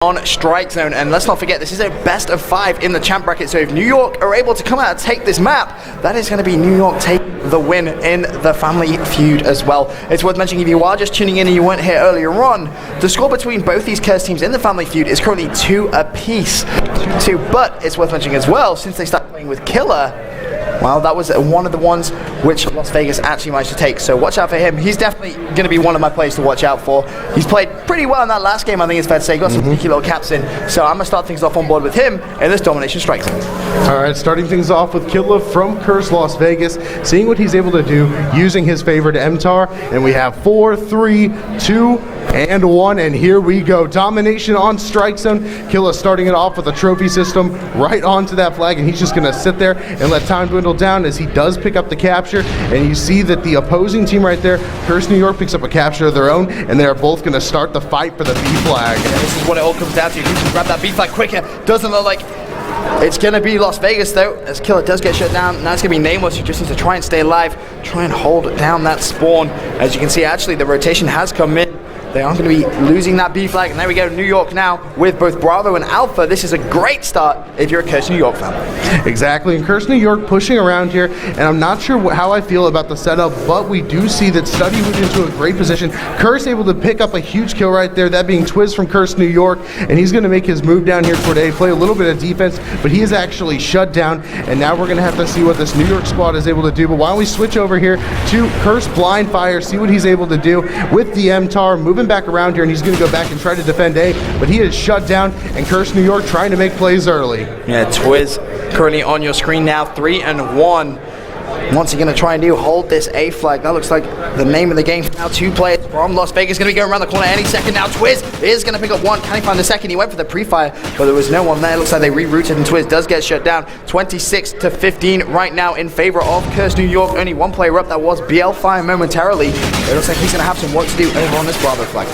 on Strike Zone, and let's not forget this is a best of 5 in the champ bracket, so if New York are able to come out and take this map, that is going to be New York taking the win in the Family Feud as well. It's worth mentioning, if you are just tuning in and you weren't here earlier on, the score between both these cursed teams in the Family Feud is currently 2 apiece. 2-2, but it's worth mentioning as well, since they started playing with Killer, well, that was one of the ones which Las Vegas actually managed to take, so watch out for him. He's definitely going to be one of my players to watch out for. He's played pretty well in that last game, I think it's fair to say. Got some sneaky little caps in, so I'm going to start things off on board with him in this Domination Strike Zone. Alright, starting things off with Killa from Curse Las Vegas, seeing what he's able to do using his favorite MTAR, and we have 4, 3, 2, and 1, and here we go. Domination on Strike Zone. Killa starting it off with a trophy system right onto that flag, and he's just going to sit there and let time dwindle down as he does pick up the capture, and you see that the opposing team right there, Curse New York, picks up a capture of their own, and they're both going to start the fight for the B flag. Yeah, this is what it all comes down to. Who can grab that B flag quicker? Doesn't look like it's going to be Las Vegas though, as Killa does get shut down. Now it's going to be Nameless, who just needs to try and stay alive, try and hold down that spawn. As you can see, actually the rotation has come in. They aren't going to be losing that B flag, and there we go, New York now with both Bravo and Alpha. This is a great start if you're a Curse New York fan. Exactly, and Curse New York pushing around here, and I'm not sure how I feel about the setup, but we do see that Study moved into a great position. Curse able to pick up a huge kill right there, that being Twiz from Curse New York, and he's going to make his move down here toward A, play a little bit of defense, but he is actually shut down, and now we're going to have to see what this New York squad is able to do. But why don't we switch over here to Curse Blind Fire, see what he's able to do with the MTAR, moving back around here, and he's going to go back and try to defend A, but he is shut down, and Curse New York trying to make plays early. Yeah, Twiz currently on your screen now, 3-1. What's he going to try and do? Hold this A flag. That looks like the name of the game. Now 2 players from Las Vegas going to be going around the corner any second now. Twiz is going to pick up 1. Can he find the second? He went for the pre-fire, but there was no one there. It looks like they rerouted, and Twiz does get shut down. 26-15 right now in favor of Curse New York. Only 1 player up. That was BL Fire momentarily. It looks like he's going to have some work to do over on this Bravo flag.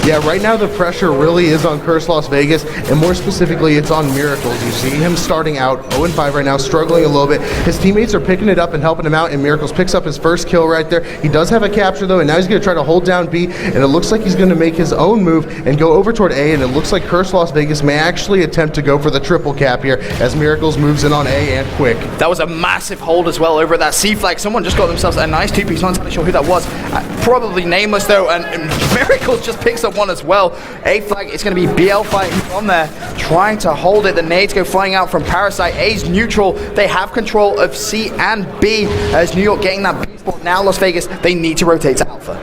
Yeah, right now the pressure really is on Curse Las Vegas, and more specifically it's on Miracles. You see him starting out 0-5 right now, struggling a little bit. His teammates are picking it up and helping him out, and Miracles picks up his first kill right there. He does have a capture though, and now he's going to try to hold down B, and it looks like he's going to make his own move and go over toward A, and it looks like Curse Las Vegas may actually attempt to go for the triple cap here as Miracles moves in on A and quick. That was a massive hold as well over at that C flag. Someone just got themselves a nice 2-piece, not entirely sure who that was. Probably Nameless though, and Miracles just picks up 1 as well. A flag, it's going to be BL Fight on there, trying to hold it. The nades go flying out from Parasite. A's neutral. They have control of C and B as New York getting that B spot. Now Las Vegas, they need to rotate to Alpha.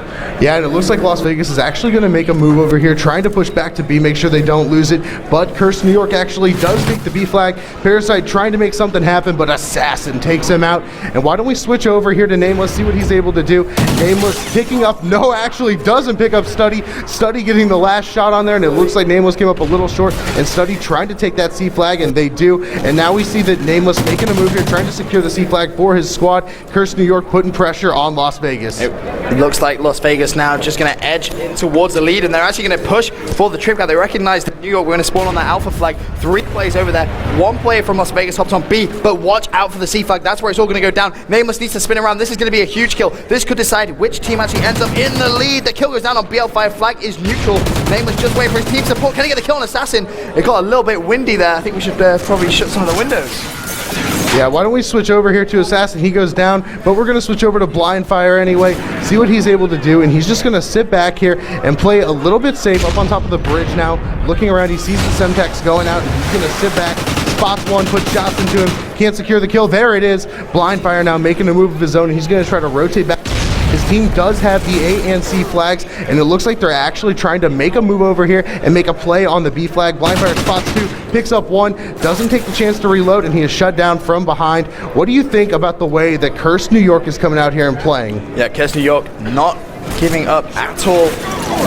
Yeah, and it looks like Las Vegas is actually going to make a move over here, trying to push back to B, make sure they don't lose it. But Curse New York actually does take the B flag. Parasite trying to make something happen, but Assassin takes him out. And why don't we switch over here to Nameless, see what he's able to do. Nameless picking up, no, actually doesn't pick up Study. Study getting the last shot on there, and it looks like Nameless came up a little short, and Study trying to take that C flag, and they do. And now we see that Nameless making a move here, trying to secure the C flag for his squad. Curse New York putting pressure on Las Vegas. It looks like Las Vegas now just going to edge in towards the lead, and they're actually going to push for the trip card. They recognize that New York were going to spawn on that Alpha flag. 3 players over there. 1 player from Las Vegas hops on B, but watch out for the C flag. That's where it's all going to go down. Nameless needs to spin around. This is going to be a huge kill. This could decide which team actually ends up in the lead. The kill goes down on BL5. Flag is neutral. Nameless just waiting for his team support. Can he get the kill on Assassin? It got a little bit windy there. I think we should probably shut some of the windows. Yeah, why don't we switch over here to Assassin? He goes down, but we're going to switch over to Blind Fire anyway, see what he's able to do, and he's just going to sit back here and play a little bit safe up on top of the bridge now. Looking around, he sees the Semtex going out, and he's going to sit back, spots 1, puts shots into him, can't secure the kill. There it is. Blind Fire now making a move of his own, and he's going to try to rotate back. His team does have the A and C flags, and it looks like they're actually trying to make a move over here and make a play on the B flag. Blindfire spots 2, picks up 1, doesn't take the chance to reload, and he is shut down from behind. What do you think about the way that Curse New York is coming out here and playing? Yeah, Curse New York not giving up at all.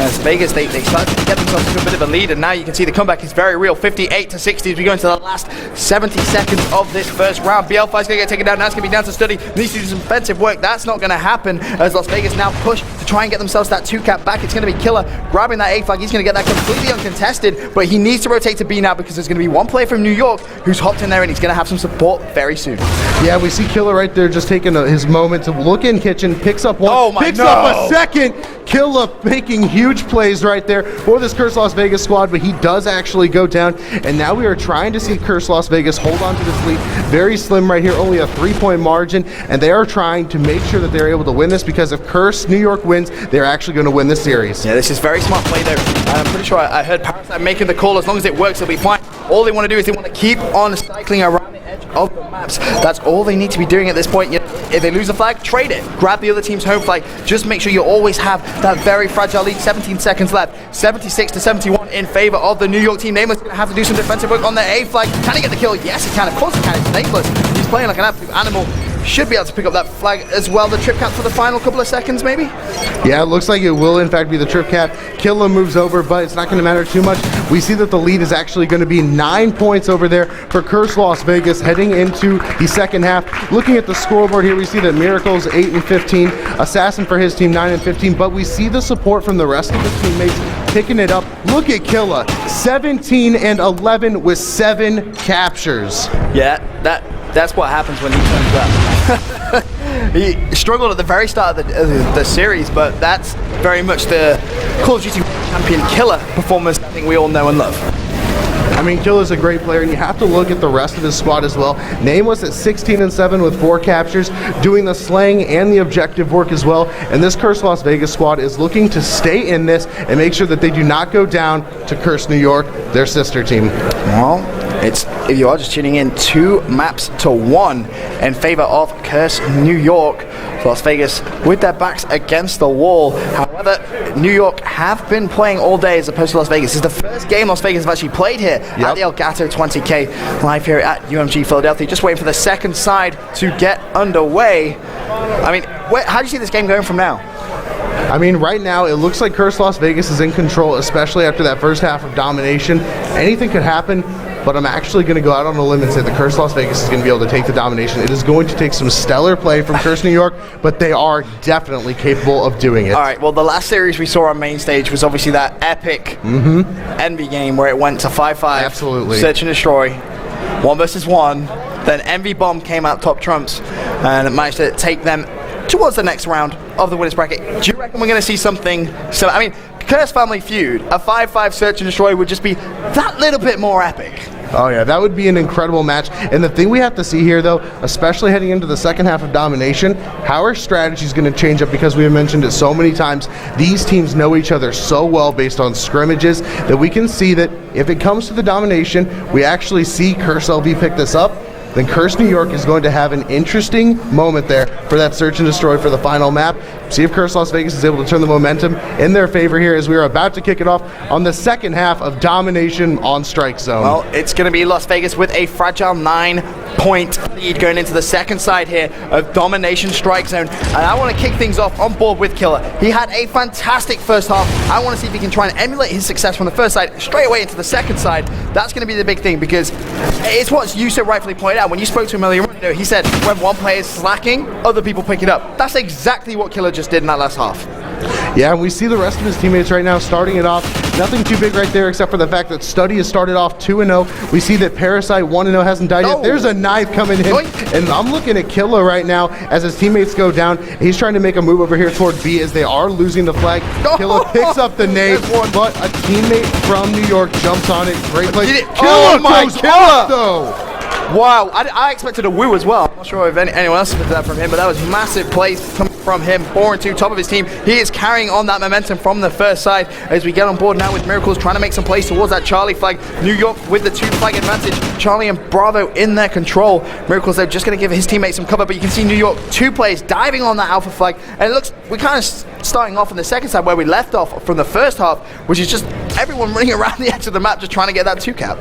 As Vegas, they start to get themselves into a bit of a lead, and now you can see the comeback is very real. 58-60 as we go into the last 70 seconds of this first round. BL5 is going to get taken down. Now it's going to be down to Study. Needs to do some defensive work. That's not going to happen as Las Vegas now push to try and get themselves that 2-cap back. It's going to be Killer grabbing that A flag. He's going to get that completely uncontested, but he needs to rotate to B now because there's going to be one player from New York who's hopped in there and he's going to have some support very soon. Yeah, we see Killer right there just taking his moment to look in kitchen, picks up one, picks up a second. Killer making huge plays right there for this Curse Las Vegas squad, but he does actually go down, and now we are trying to see Curse Las Vegas hold on to this lead. Very slim right here, only a 3-point margin, and they are trying to make sure that they're able to win this, because if Curse New York wins, they're actually going to win this series. Yeah, this is very smart play there. I'm pretty sure I heard Parasite making the call. As long as it works, it'll be fine. All they want to do is they want to keep on cycling around the edge of the maps. That's all they need to be doing at this point. If they lose a flag, trade it. Grab the other team's home flag. Just make sure you always have that very fragile lead. 17 seconds left. 76 to 71 in favor of the New York team. Nameless going to have to do some defensive work on the A flag. Can he get the kill? Yes, he can. Of course he can. It's Nameless. He's playing like an absolute animal. Should be able to pick up that flag as well. The trip cap for the final couple of seconds, maybe? Yeah, it looks like it will, in fact, be the trip cap. Killa moves over, but it's not going to matter too much. We see that the lead is actually going to be 9 points over there for Curse Las Vegas heading into the second half. Looking at the scoreboard here, we see that Miracles 8 and 15, Assassin for his team 9 and 15, but we see the support from the rest of the teammates picking it up. Look at Killa, 17 and 11 with 7 captures. Yeah, that's what happens when he turns up. He struggled at the very start of the series, but that's very much the Call of Duty champion Killer performance I think we all know and love. I mean, Killa's a great player, and you have to look at the rest of his squad as well. Nameless at 16 and 7 with 4 captures, doing the slaying and the objective work as well. And this Curse Las Vegas squad is looking to stay in this and make sure that they do not go down to Curse New York, their sister team. Well, if you are just tuning in, 2 maps to 1 in favor of Curse New York. Las Vegas with their backs against the wall. However, New York have been playing all day as opposed to Las Vegas. This is the first game Las Vegas have actually played here at the Elgato 20K live here at UMG Philadelphia. Just waiting for the second side to get underway. I mean, how do you see this game going from now? I mean, right now, it looks like Curse Las Vegas is in control, especially after that first half of domination. Anything could happen, but I'm actually going to go out on a limb and say that Curse Las Vegas is going to be able to take the domination. It is going to take some stellar play from Curse New York, but they are definitely capable of doing it. All right, well, the last series we saw on main stage was obviously that epic Envy game where it went to 5-5. Absolutely. Search and destroy. 1 versus 1. Then Envy Bomb came out top trumps and managed to take them towards the next round of the winners bracket. Do you reckon we're going to see something? So, I mean, Curse Family Feud, a 5-5 search and destroy would just be that little bit more epic. Oh yeah, that would be an incredible match. And the thing we have to see here, though, especially heading into the second half of domination, how our strategy is going to change up, because we have mentioned it so many times. These teams know each other so well based on scrimmages that we can see that if it comes to the domination, we actually see Curse LV pick this up. Then Curse New York is going to have an interesting moment there for that search and destroy for the final map. See if Curse Las Vegas is able to turn the momentum in their favor here as we are about to kick it off on the second half of domination on Strike Zone. Well, it's going to be Las Vegas with a fragile 9-point lead going into the second side here of domination Strike Zone. And I want to kick things off on board with Killer. He had a fantastic first half. I want to see if he can try and emulate his success from the first side straight away into the second side. That's going to be the big thing, because it's what you so rightfully pointed out. When you spoke to him earlier on, he said when one player is slacking, other people pick it up. That's exactly what Killer just did in that last half. Yeah, and we see the rest of his teammates right now starting it off. Nothing too big right there, except for the fact that Study has started off 2-0. We see that Parasite 1-0 hasn't died yet. There's a knife coming in, and I'm looking at Killa right now as his teammates go down. He's trying to make a move over here toward B as they are losing the flag. Killa picks up the nade, but a teammate from New York jumps on it. Great play. Killa goes off, though. Wow, I expected a woo as well. I'm not sure if anyone else expected that from him, but that was massive plays coming from him. 4-2, top of his team. He is carrying on that momentum from the first side as we get on board now with Miracles trying to make some plays towards that Charlie flag. New York with the 2 flag advantage. Charlie and Bravo in their control. Miracles, they're just going to give his teammates some cover, but you can see New York 2 players diving on that Alpha flag. And it looks, we're kind of starting off on the second side where we left off from the first half, which is just everyone running around the edge of the map just trying to get that 2 cap.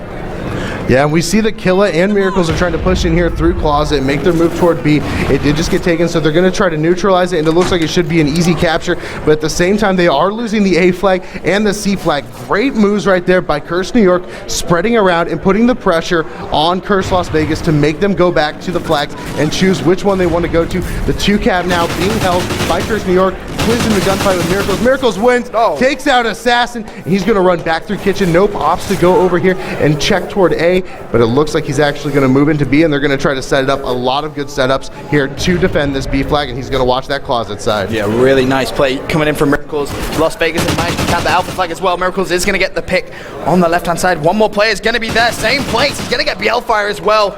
Yeah, and we see that Killa and Miracles are trying to push in here through Closet and make their move toward B. It did just get taken, so they're going to try to neutralize it, and it looks like it should be an easy capture, but at the same time, they are losing the A flag and the C flag. Great moves right there by Curse New York, spreading around and putting the pressure on Curse Las Vegas to make them go back to the flags and choose which one they want to go to. The 2-cap now being held by Curse New York, wins in the gunfight with Miracles. Miracles wins, takes out Assassin, and he's going to run back through Kitchen. No pops to go over here and check toward A, but it looks like he's actually going to move into B, and they're going to try to set it up. A lot of good setups here to defend this B flag, and he's going to watch that Closet side. Yeah, really nice play coming in from Miracles. Las Vegas has managed to cap the Alpha flag as well. Miracles is going to get the pick on the left-hand side. One more player is going to be there, same place. He's going to get Bielfire as well.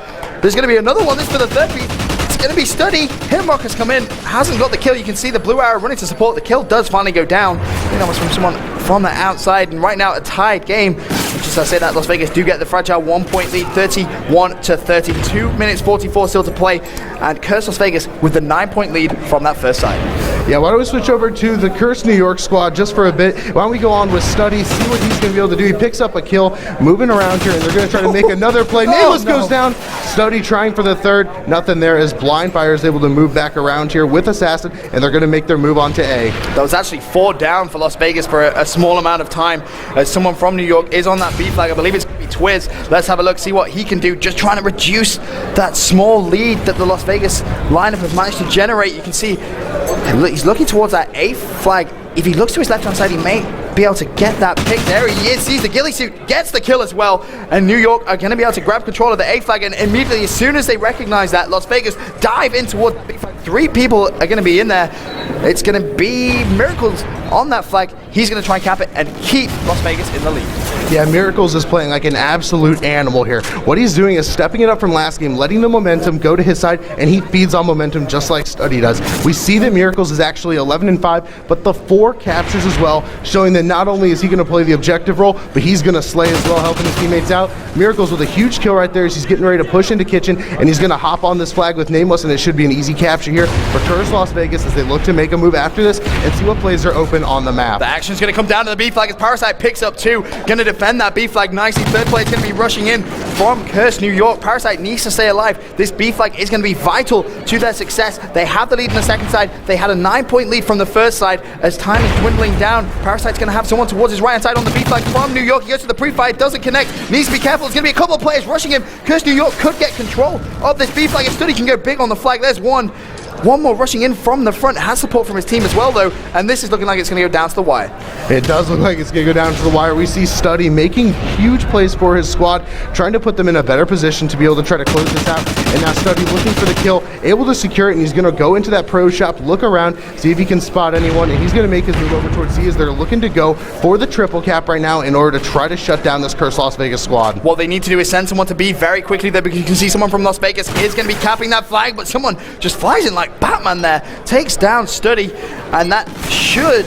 There's going to be another one. This for the third piece. It's going to be Study. Himrock has come in, hasn't got the kill. You can see the blue arrow running to support. The kill does finally go down. I think that was from someone from the outside, and right now a tied game. Just as I say that, Las Vegas do get the fragile 1-point lead, 31-30. 2 minutes 44 still to play, and Curse Las Vegas with the 9-point lead from that first side. Yeah, why don't we switch over to the Curse New York squad just for a bit. Why don't we go on with Study, see what he's going to be able to do. He picks up a kill, moving around here, and they're going to try to make another play. Nameless goes down. Study trying for the third. Nothing there as Blindfire is able to move back around here with Assassin, and they're going to make their move on to A. That was actually 4 down for Las Vegas for a small amount of time, as someone from New York is on that B flag. I believe it's going to be Twiz. Let's have a look, see what he can do, just trying to reduce that small lead that the Las Vegas lineup have managed to generate. You can see he's looking towards that A flag. If he looks to his left-hand side, he may be able to get that pick. There he is, sees the ghillie suit, gets the kill as well, and New York are going to be able to grab control of the A flag, and immediately, as soon as they recognize that, Las Vegas dive in towards the B flag. 3 people are going to be in there. It's going to be Miracles on that flag. He's going to try and cap it and keep Las Vegas in the lead. Yeah, Miracles is playing like an absolute animal here. What he's doing is stepping it up from last game, letting the momentum go to his side, and he feeds on momentum just like Study does. We see that Miracles is actually 11-5, but the 4 captures as well, showing that not only is he going to play the objective role, but he's going to slay as well, helping his teammates out. Miracles with a huge kill right there as he's getting ready to push into Kitchen, and he's going to hop on this flag with Nameless, and it should be an easy capture here for Curse Las Vegas as they look to make a move after this and see what plays are open on the map. The action's going to come down to the B flag as Parasite picks up 2. Going to defend that B flag nicely. Third player is going to be rushing in from Curse New York. Parasite needs to stay alive. This B flag is going to be vital to their success. They have the lead in the second side. They had a 9-point lead from the first side. As time is dwindling down, Parasite's going to have someone towards his right-hand side on the B flag from New York. He goes to the pre-fight, doesn't connect. Needs to be careful. There's going to be a couple of players rushing him. Curse New York could get control of this B flag. If Study can go big on the flag, there's one. One more rushing in from the front. Has support from his team as well, though, and this is looking like it's going to go down to the wire. It does look like it's going to go down to the wire. We see Study making huge plays for his squad, trying to put them in a better position to be able to try to close this out. And now Study looking for the kill, able to secure it, and he's going to go into that pro shop, look around, see if he can spot anyone, and he's going to make his move over towards C as they're looking to go for the triple cap right now in order to try to shut down this Curse Las Vegas squad. What they need to do is send someone to B very quickly there, because you can see someone from Las Vegas is going to be capping that flag, but someone just flies in like Batman there. Takes down Study, and that should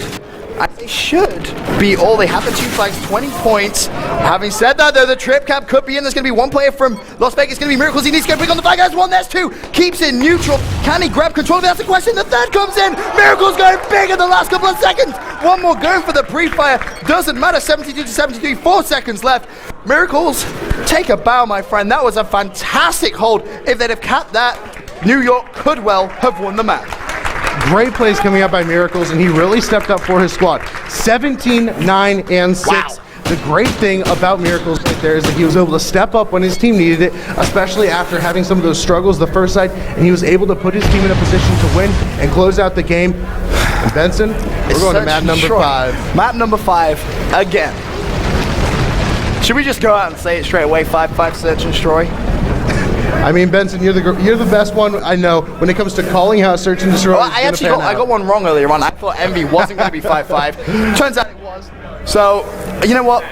be all. They have the 2 flags, 20 points. Having said that, though, the trip cap could be in. There's going to be one player from Las Vegas. It's going to be Miracles. He needs to go big on the flag. There's one, there's 2. Keeps it neutral. Can he grab control? That's the question. The third comes in. Miracles going big in the last couple of seconds. One more going for the pre-fire. Doesn't matter. 72-73. 4 seconds left. Miracles, take a bow, my friend. That was a fantastic hold. If they'd have capped that, New York could well have won the match. Great plays coming up by Miracles, and he really stepped up for his squad. 17, 9, and 6. Wow. The great thing about Miracles right there is that he was able to step up when his team needed it, especially after having some of those struggles the first side, and he was able to put his team in a position to win and close out the game. And Benson, we're going to map number 5. Map number 5, again. Should we just go out and say it straight away? 5-5 search and destroy? I mean, Benson, you're the best one I know when it comes to calling out search and destroy. Well, I got one wrong earlier on. I thought Envy wasn't going to be 5-5. Turns out it was. So, you know what?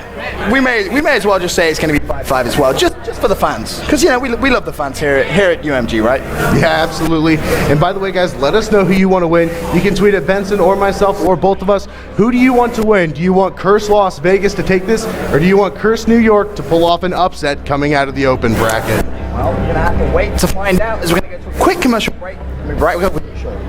We may as well just say it's going to be 5-5 as well, just for the fans, because we love the fans here at UMG, right? Yeah, absolutely. And by the way, guys, let us know who you want to win. You can tweet at Benson or myself or both of us. Who do you want to win? Do you want Curse Las Vegas to take this, or do you want Curse New York to pull off an upset coming out of the open bracket? Well, we're going to have to wait to find out as we're going to go to a quick commercial break. We'll be right with you shortly.